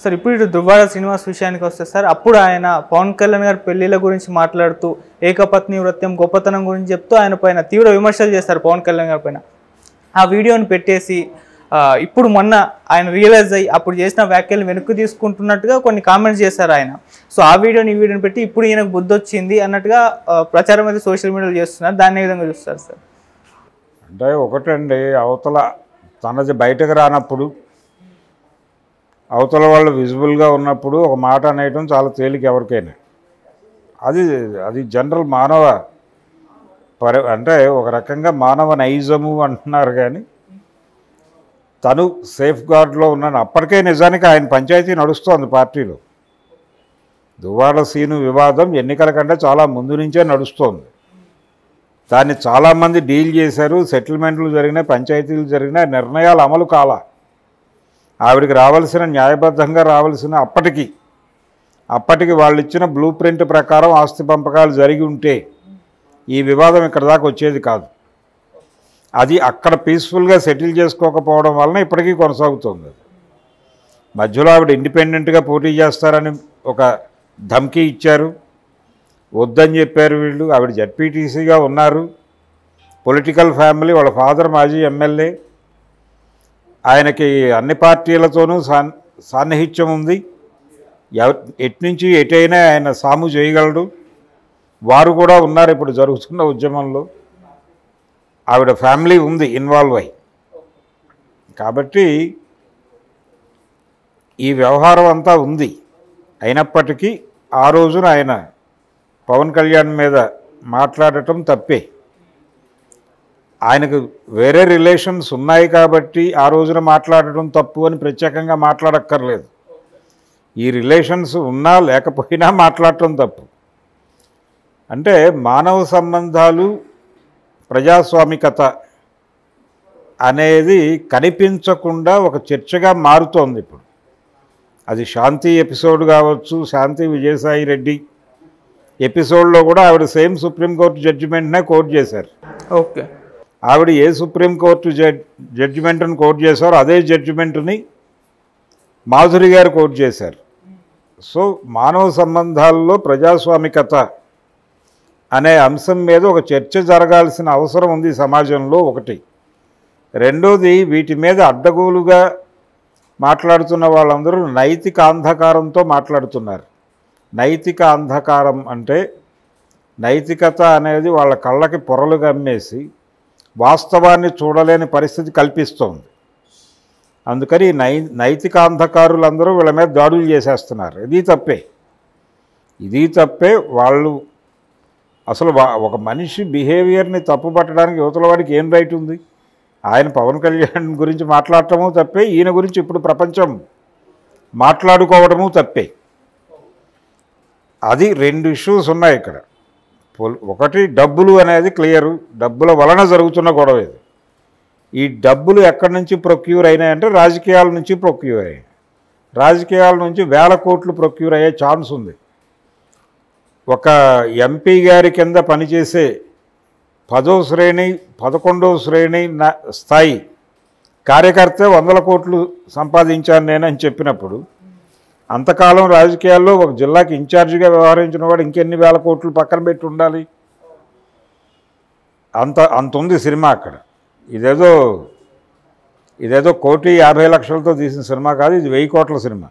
Sir ఇప్పుడు ఇటు దువ్వాడ శ్రీనివాస్ విషయానికి వస్తే సార్, అప్పుడు ఆయన పవన్ కళ్యాణ్ గారి పెళ్లిళ్ళ గురించి మాట్లాడుతూ ఏకపత్ని వృత్యం గొప్పతనం గురించి చెప్తూ ఆయన పైన తీవ్ర విమర్శలు చేస్తారు పవన్ కళ్యాణ్ గారి పైన. ఆ వీడియోని పెట్టేసి ఇప్పుడు మొన్న ఆయన రియలైజ్ అయ్యి అప్పుడు చేసిన వ్యాఖ్యలు వెనక్కి తీసుకుంటున్నట్టుగా కొన్ని కామెంట్స్ చేశారు ఆయన. సో ఆ వీడియోని పెట్టి ఇప్పుడు ఈయనకు బుద్ధి వచ్చింది అన్నట్టుగా ప్రచారం అయితే సోషల్ మీడియాలో చేస్తున్నారు. దాన్ని ఏ విధంగా చూస్తారు సార్? అంటే ఒకటండి, అవతల తనది బయటకు రానప్పుడు, అవతల వాళ్ళు విజిబుల్గా ఉన్నప్పుడు ఒక మాట అనేయటం చాలా తేలిక ఎవరికైనా. అది జనరల్ మానవ అంటే ఒక రకంగా మానవ నైజము అంటున్నారు. కానీ తను సేఫ్ గార్డ్లో ఉన్నాను. అప్పటికే నిజానికి ఆయన పంచాయతీ నడుస్తోంది పార్టీలో. దువ్వాడ సీను వివాదం ఎన్నికల కంటే చాలా ముందు నుంచే నడుస్తోంది. దాన్ని చాలామంది డీల్ చేశారు. సెటిల్మెంట్లు జరిగినాయి, పంచాయతీలు జరిగినాయి, నిర్ణయాలు అమలు కాల. ఆవిడికి రావాల్సిన న్యాయబద్ధంగా రావాల్సిన అప్పటికి వాళ్ళు ఇచ్చిన బ్లూ ప్రింట్ ప్రకారం ఆస్తి పంపకాలు జరిగి ఉంటే ఈ వివాదం ఇక్కడ దాకా వచ్చేది కాదు. అది అక్కడ పీస్ఫుల్గా సెటిల్ చేసుకోకపోవడం వలన ఇప్పటికీ కొనసాగుతుంది. మధ్యలో ఆవిడ ఇండిపెండెంట్గా పోటీ చేస్తారని ఒక ధమ్కీ ఇచ్చారు, వద్దని చెప్పారు వీళ్ళు. ఆవిడ జడ్పీటీసీగా ఉన్నారు, పొలిటికల్ ఫ్యామిలీ, వాళ్ళ ఫాదర్ మాజీ ఎమ్మెల్యే, ఆయనకి అన్ని పార్టీలతోనూ సాన్నిహిత్యం ఉంది. ఎట్నుంచి ఎటైనా ఆయన సాము చేయగలడు. వారు కూడా ఉన్నారు ఇప్పుడు జరుగుతున్న ఉద్యమంలో. ఆవిడ ఫ్యామిలీ ఉంది ఇన్వాల్వ్ అయ్యి. కాబట్టి ఈ వ్యవహారం అంతా ఉంది. అయినప్పటికీ ఆ రోజున ఆయన పవన్ కళ్యాణ్ మీద మాట్లాడటం తప్పే. ఆయనకు వేరే రిలేషన్స్ ఉన్నాయి కాబట్టి ఆ రోజున మాట్లాడటం తప్పు అని ప్రత్యేకంగా మాట్లాడక్కర్లేదు. ఈ రిలేషన్స్ ఉన్నా లేకపోయినా మాట్లాడటం తప్పు. అంటే మానవ సంబంధాలు, ప్రజాస్వామికత అనేది కనిపించకుండా ఒక చర్చగా మారుతోంది ఇప్పుడు. అది శాంతి ఎపిసోడ్ కావచ్చు, శాంతి విజయసాయి రెడ్డి ఎపిసోడ్లో కూడా ఆవిడ సేమ్ సుప్రీంకోర్టు జడ్జిమెంట్నే కోట్ చేశారు. ఓకే, ఆవిడ ఏ సుప్రీంకోర్టు జడ్జిమెంట్ని కోట్ చేశారో అదే జడ్జిమెంట్ని మాధురి గారు కోట్ చేశారు. సో మానవ సంబంధాల్లో ప్రజాస్వామికత అనే అంశం మీద ఒక చర్చ జరగాల్సిన అవసరం ఉంది సమాజంలో. ఒకటి. రెండోది, వీటి మీద అడ్డగోలుగా మాట్లాడుతున్న వాళ్ళందరూ నైతిక అంధకారంతో మాట్లాడుతున్నారు. నైతిక అంధకారం అంటే నైతికత అనేది వాళ్ళ కళ్ళకి పొరలు కమ్మేసి వాస్తవాన్ని చూడలేని పరిస్థితి కల్పిస్తోంది. అందుకని నైతిక అంధకారులందరూ వీళ్ళ మీద దాడులు చేసేస్తున్నారు. ఇది తప్పే. వాళ్ళు అసలు ఒక మనిషి బిహేవియర్ని తప్పుపట్టడానికి యువతల వాడికి ఏం రైట్ ఉంది? ఆయన పవన్ కళ్యాణ్ గురించి మాట్లాడటము తప్పే, ఈయన గురించి ఇప్పుడు ప్రపంచం మాట్లాడుకోవడము తప్పే. అది రెండు ఇష్యూస్ ఉన్నాయి ఇక్కడ. ఒకటి, డబ్బులు అనేది క్లియరు, డబ్బుల వలన జరుగుతున్న గొడవ ఇది. ఈ డబ్బులు ఎక్కడి నుంచి ప్రొక్యూర్ అయినాయంటే రాజకీయాల నుంచి ప్రొక్యూర్ అయ్యాయి. రాజకీయాల నుంచి వేల కోట్లు ప్రొక్యూర్ అయ్యే ఛాన్స్ ఉంది. ఒక ఎంపీ గారి కింద పనిచేసే 10వ శ్రేణి 11వ శ్రేణి స్థాయి కార్యకర్త 100 కోట్లు సంపాదించాను నేనని చెప్పినప్పుడు, అంతకాలం రాజకీయాల్లో ఒక జిల్లాకి ఇన్ఛార్జిగా వ్యవహరించిన వాడు ఇంకెన్ని వేల కోట్లు పక్కన పెట్టి ఉండాలి? అంత ఉంది సినిమా అక్కడ. ఇదేదో 1,50,00,000తో తీసిన సినిమా కాదు, ఇది 1000 కోట్ల సినిమా.